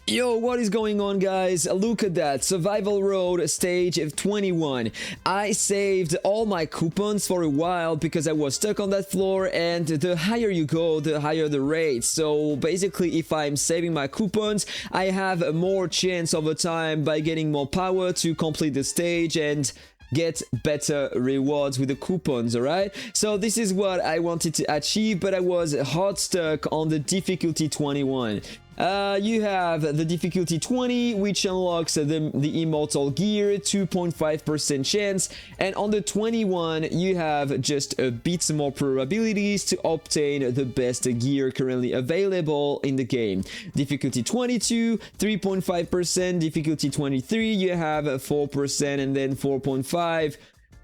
Yo, what is going on, guys? Look at that. Survival Road stage 21. I saved all my coupons for a while because I was stuck on that floor, and the higher you go, the higher the rate. So basically, if I'm saving my coupons, I have more chance over time by getting more power to complete the stage and get better rewards with the coupons. Alright, so this is what I wanted to achieve, but I was hard stuck on the difficulty 21. You have the difficulty 20, which unlocks the immortal gear, 2.5% chance, and on the 21 you have just a bit more probabilities to obtain the best gear currently available in the game. Difficulty 22, 3.5%, difficulty 23 you have 4%, and then 4.5.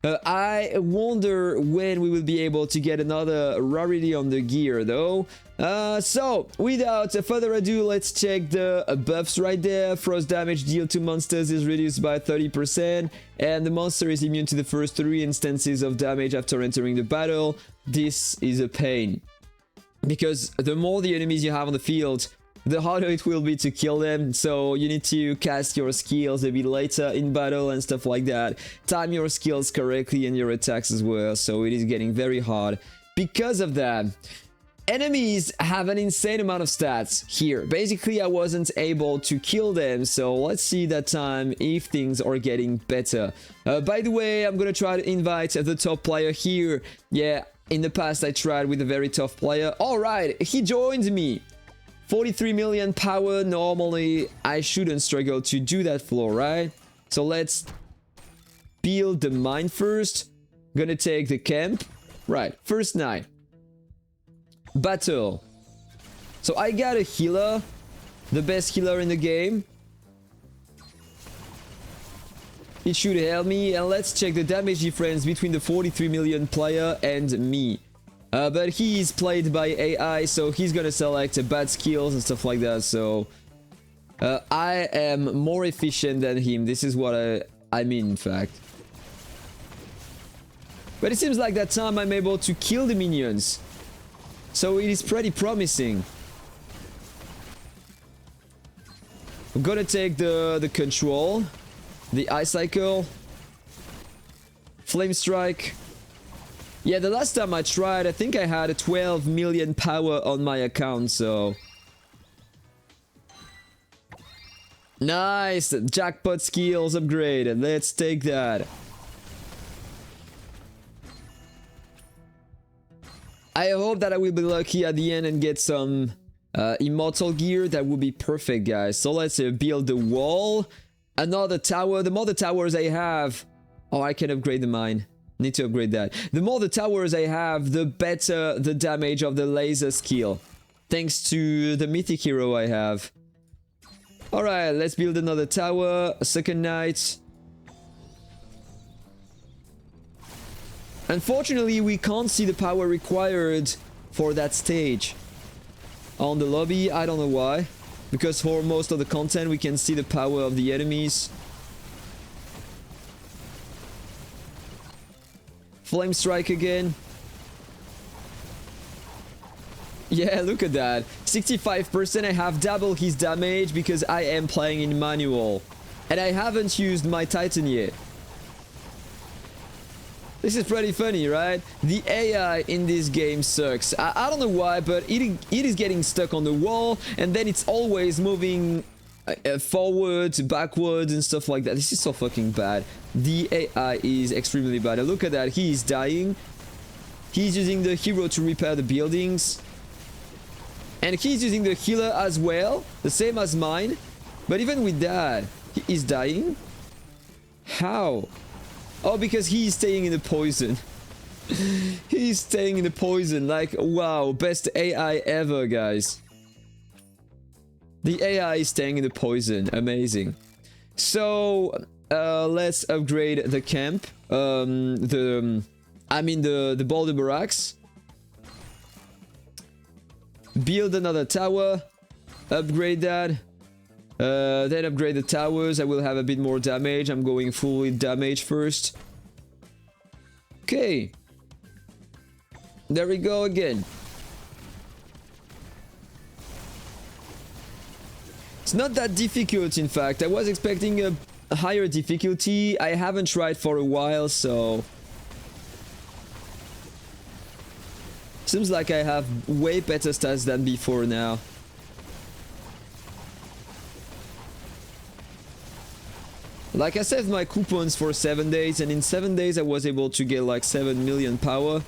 I wonder when we will be able to get another rarity on the gear though. So without further ado, let's check the buffs right there. Frost damage dealt to monsters is reduced by 30%, and the monster is immune to the first 3 instances of damage after entering the battle. This is a pain, because the more the enemies you have on the field, the harder it will be to kill them, so you need to cast your skills a bit later in battle and stuff like that. Time your skills correctly and your attacks as well, so it is getting very hard. Because of that, enemies have an insane amount of stats here. Basically, I wasn't able to kill them, so let's see that time if things are getting better. By the way, I'm gonna try to invite the top player here. Yeah, in the past I tried with a very tough player. Alright, he joined me. 43 million power. Normally, I shouldn't struggle to do that floor, right? So let's build the mine first. Gonna take the camp. Right, first night. Battle. So I got a healer. The best healer in the game. It should help me. And let's check the damage difference between the 43 million player and me. But he is played by AI, so he's gonna select bad skills and stuff like that, so I am more efficient than him. This is what I mean, in fact. But it seems like that time I'm able to kill the minions, so it is pretty promising. I'm gonna take the control, the ice cycle, flame strike. Yeah, the last time I tried, I think I had 12 million power on my account, so... Nice! Jackpot skills upgraded. Let's take that. I hope that I will be lucky at the end and get some immortal gear. That would be perfect, guys. So let's build the wall. Another tower. The more the towers I have... Oh, I can upgrade the mine. Need to upgrade that. The more the towers I have, the better the damage of the laser skill. Thanks to the mythic hero I have. Alright, let's build another tower. A second night. Unfortunately, we can't see the power required for that stage on the lobby. I don't know why. Because for most of the content, we can see the power of the enemies. Flame strike again. Yeah, look at that. 65%. I have double his damage because I am playing in manual. And I haven't used my Titan yet. This is pretty funny, right? The AI in this game sucks. I don't know why, but it is getting stuck on the wall, and then it's always moving forward, backwards, and stuff like that. This is so fucking bad. The AI is extremely bad. And look at that. He is dying. He's using the hero to repair the buildings. And he's using the healer as well. The same as mine. But even with that, he is dying. How? Oh, because he's staying in the poison. He's staying in the poison. Like, wow. Best AI ever, guys. The AI is staying in the poison. Amazing. So, let's upgrade the camp. The boulder barracks. Build another tower. Upgrade that. Then upgrade the towers. I will have a bit more damage. I'm going full with damage first. Okay. There we go again. It's not that difficult, in fact. I was expecting a higher difficulty. I haven't tried for a while, so... Seems like I have way better stats than before now. Like, I saved my coupons for 7 days, and in 7 days I was able to get like 7 million power.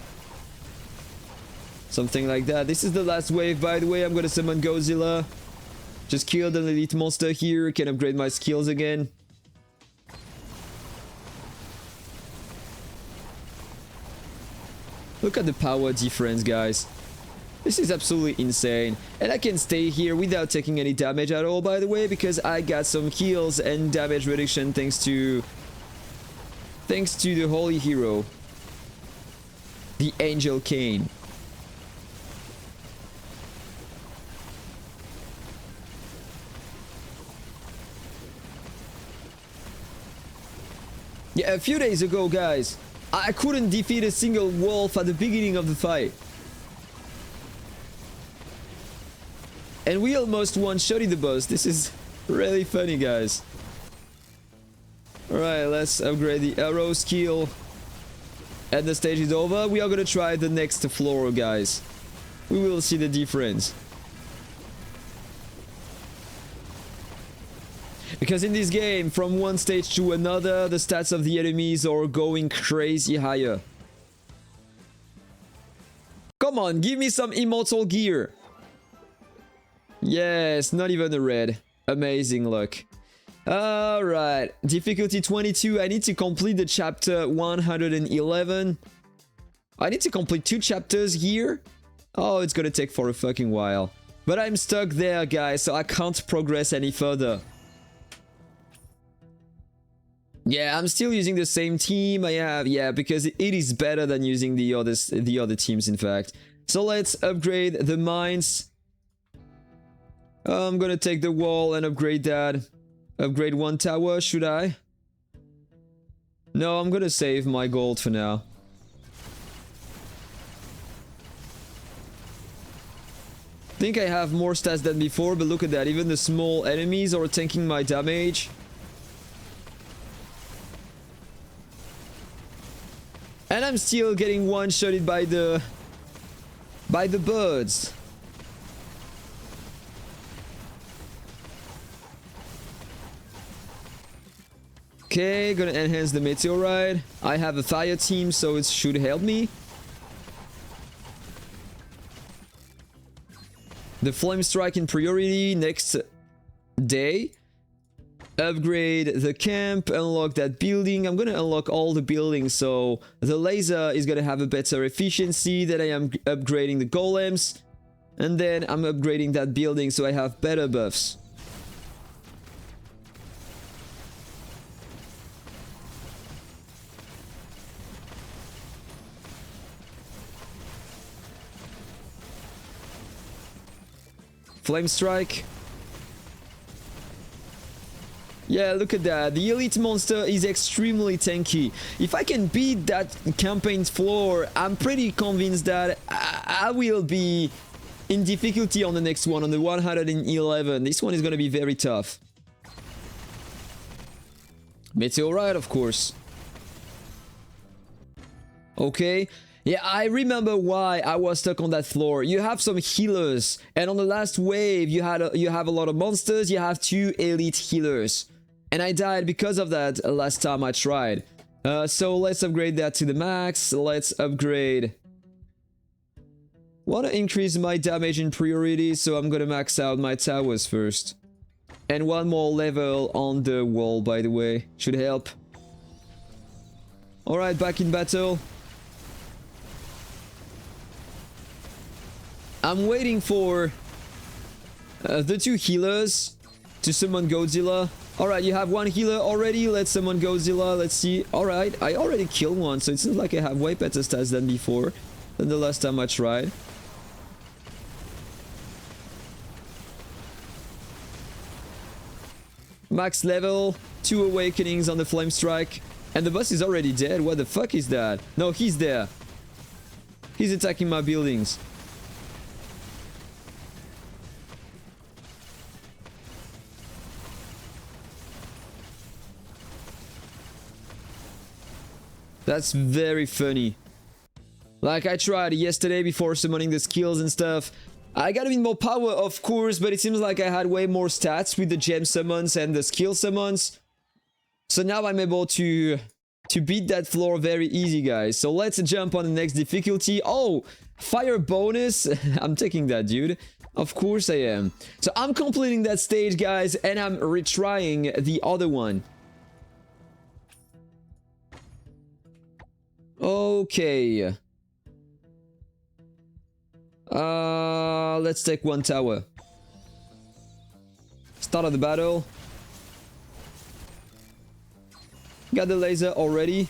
Something like that. This is the last wave, by the way. I'm gonna summon Godzilla. Just killed an elite monster here. Can upgrade my skills again. Look at the power difference, guys. This is absolutely insane. And I can stay here without taking any damage at all, by the way, because I got some heals and damage reduction thanks to the holy hero, the Angel Cane. Yeah, a few days ago, guys, I couldn't defeat a single wolf at the beginning of the fight. And we almost one-shotted the boss. This is really funny, guys. Alright, let's upgrade the arrow skill. And the stage is over. We are gonna try the next floor, guys. We will see the difference. Because in this game, from one stage to another, the stats of the enemies are going crazy higher. Come on, give me some immortal gear. Yes, not even a red. Amazing luck. Alright, difficulty 22. I need to complete the chapter 111. I need to complete 2 chapters here. Oh, it's gonna take for a fucking while. But I'm stuck there, guys, so I can't progress any further. Yeah, I'm still using the same team I have, yeah, because it is better than using the other teams, in fact. So let's upgrade the mines. I'm gonna take the wall and upgrade that. Upgrade 1 tower, should I? No, I'm gonna save my gold for now. I think I have more stats than before, but look at that. Even the small enemies are tanking my damage. And I'm still getting one-shotted by the birds. Okay, gonna enhance the meteorite. I have a fire team, so it should help me. The flame strike in priority next day. Upgrade the camp, unlock that building. I'm gonna unlock all the buildings, so the laser is gonna have a better efficiency. Then I am upgrading the golems, and then I'm upgrading that building so I have better buffs. Flame strike. Yeah, look at that. The elite monster is extremely tanky. If I can beat that campaign floor, I'm pretty convinced that I will be in difficulty on the next one, on the 111. This one is going to be very tough. Meteorite, of course. Okay. Yeah, I remember why I was stuck on that floor. You have some healers, and on the last wave, you have a lot of monsters. You have 2 elite healers. And I died because of that last time I tried. So let's upgrade that to the max. Let's upgrade. Want to increase my damage in priority, so I'm gonna max out my towers first. And 1 more level on the wall, by the way. Should help. Alright, back in battle. I'm waiting for the 2 healers to summon Godzilla. Alright, you have 1 healer already. Let's summon Godzilla. Let's see. Alright, I already killed one, so it seems like I have way better stats than before, than the last time I tried. Max level, 2 awakenings on the flame strike. And the boss is already dead. What the fuck is that? No, he's there. He's attacking my buildings. That's very funny. Like, I tried yesterday before summoning the skills and stuff. I got a bit more power, of course, but it seems like I had way more stats with the gem summons and the skill summons. So now I'm able to beat that floor very easy, guys. So let's jump on the next difficulty. Oh, fire bonus. I'm taking that, dude. Of course I am. So I'm completing that stage, guys, and I'm retrying the other one. Okay. Let's take one tower. Start of the battle. Got the laser already.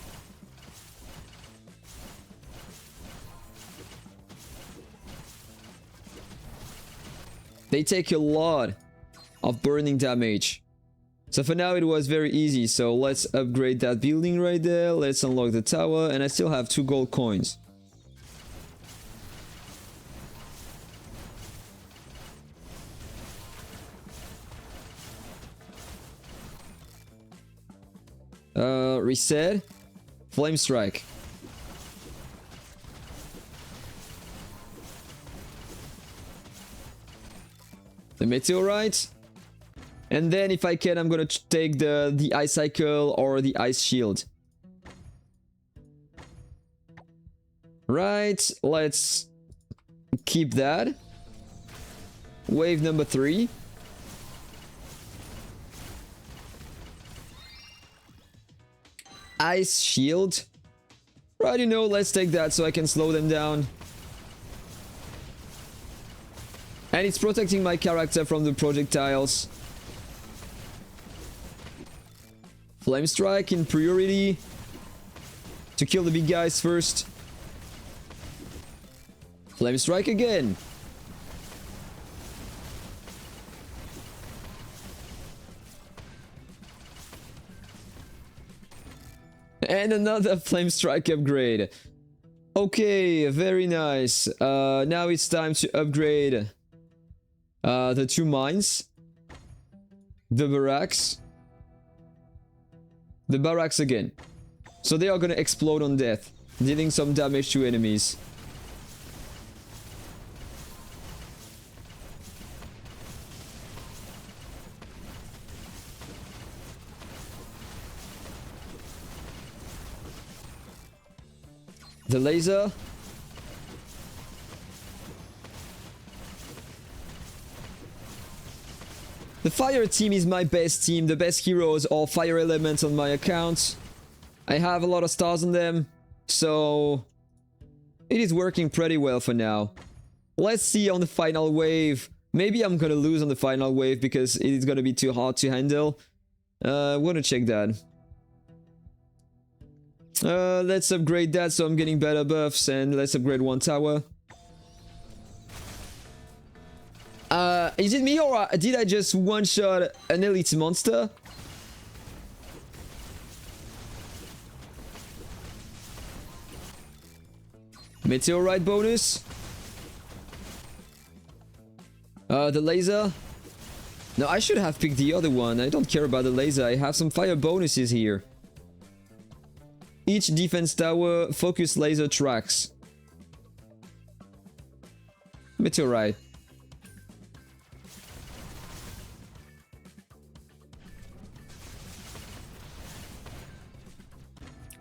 They take a lot of burning damage. So for now it was very easy. So let's upgrade that building right there. Let's unlock the tower. And I still have 2 gold coins. Reset. Flame strike. The meteorite. And then if I can, I'm gonna take the ice cycle or the ice shield. Right, let's keep that. Wave number 3. Ice shield. Right, you know, let's take that so I can slow them down. And it's protecting my character from the projectiles. Flame strike in priority. To kill the big guys first. Flame strike again. And another flame strike upgrade. Okay, very nice. Now it's time to upgrade the 2 mines. The barracks. The barracks again. So they are gonna explode on death, dealing some damage to enemies. The laser. The fire team is my best team. The best heroes are fire elements on my account. I have a lot of stars on them, so it is working pretty well for now. Let's see on the final wave. Maybe I'm gonna lose on the final wave because it is gonna be too hard to handle. I'm gonna check that. Let's upgrade that so I'm getting better buffs, and let's upgrade 1 tower. Is it me, or did I just one-shot an elite monster? Meteorite bonus. The laser. No, I should have picked the other one. I don't care about the laser. I have some fire bonuses here. Each defense tower, focus laser tracks. Meteorite.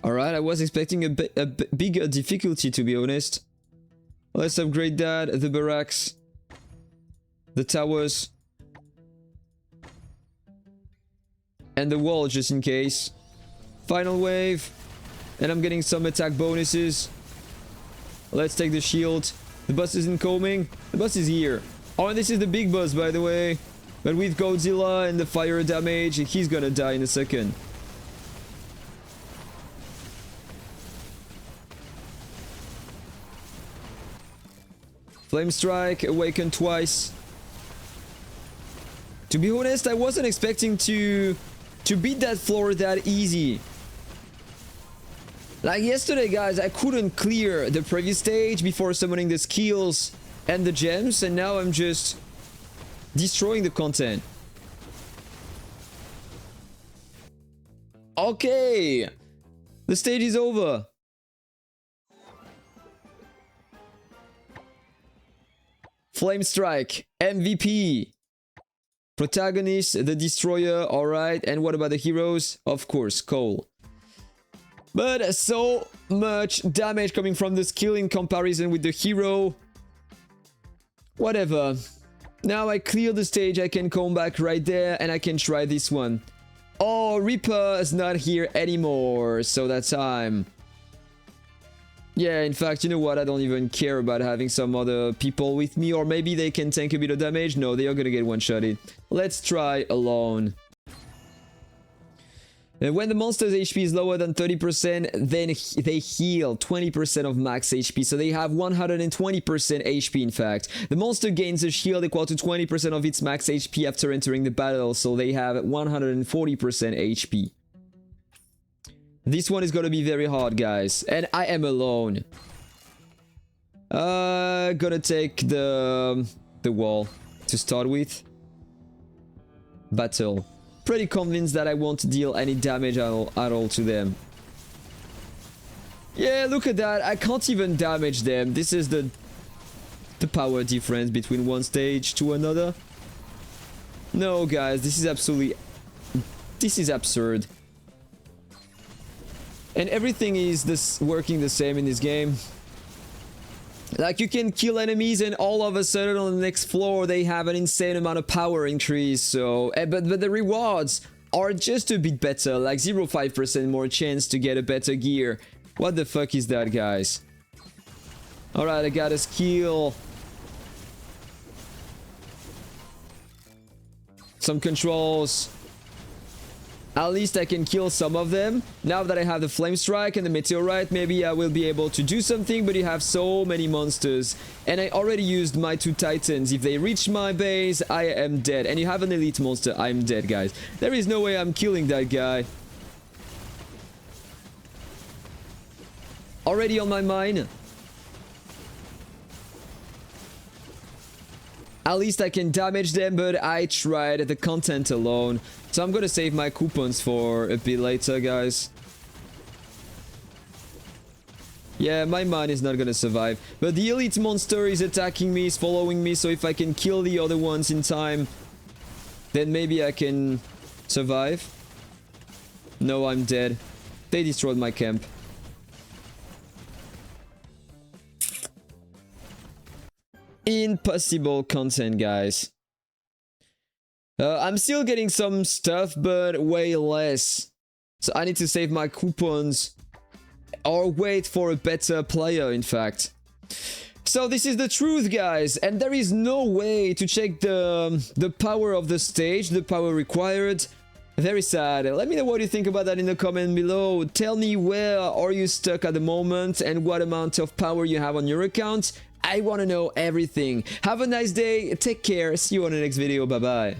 Alright, I was expecting a bigger difficulty, to be honest. Let's upgrade that. The barracks. The towers. And the wall, just in case. Final wave. And I'm getting some attack bonuses. Let's take the shield. The boss is incoming. The boss is here. Oh, and this is the big boss, by the way. But with Godzilla and the fire damage, he's gonna die in a second. Flame strike, awaken twice. To be honest, I wasn't expecting to beat that floor that easy. Like yesterday, guys, I couldn't clear the previous stage before summoning the skills and the gems, and now I'm just destroying the content. Okay. The stage is over. Flame Strike, MVP. Protagonist, the Destroyer, alright. And what about the heroes? Of course, Cole. But so much damage coming from the skill in comparison with the hero. Whatever. Now I clear the stage, I can come back right there and I can try this one. Oh, Reaper is not here anymore, so that's time. Yeah, in fact, you know what? I don't even care about having some other people with me, or maybe they can tank a bit of damage. No, they are gonna get one-shotted. Let's try alone. And when the monster's HP is lower than 30%, then they heal 20% of max HP. So they have 120% HP in fact. The monster gains a shield equal to 20% of its max HP after entering the battle. So they have 140% HP. This one is gonna be very hard, guys. And I am alone. Gonna take the wall to start with. Battle. Pretty convinced that I won't deal any damage at all to them. Yeah, look at that. I can't even damage them. This is the power difference between one stage to another. No, guys, this is absolutely... This is absurd. And everything is working the same in this game. Like, you can kill enemies and all of a sudden on the next floor they have an insane amount of power increase, so... But the rewards are just a bit better, like 0.5% more chance to get a better gear. What the fuck is that, guys? Alright, I got a skill. Some controls. At least I can kill some of them. Now that I have the Flame Strike and the Meteorite, maybe I will be able to do something, but you have so many monsters. And I already used my 2 Titans. If they reach my base, I am dead. And you have an elite monster, I'm dead, guys. There is no way I'm killing that guy. Already on my mind. At least I can damage them, but I tried the content alone. So I'm gonna save my coupons for a bit later, guys. Yeah, my mine is not gonna survive. But the elite monster is attacking me, is following me, so if I can kill the other ones in time, then maybe I can survive. No, I'm dead. They destroyed my camp. Impossible content, guys. I'm still getting some stuff, but way less. So I need to save my coupons. Or wait for a better player, in fact. So this is the truth, guys. And there is no way to check the power of the stage, the power required. Very sad. Let me know what you think about that in the comment below. Tell me where are you stuck at the moment and what amount of power you have on your account. I want to know everything. Have a nice day. Take care. See you on the next video. Bye-bye.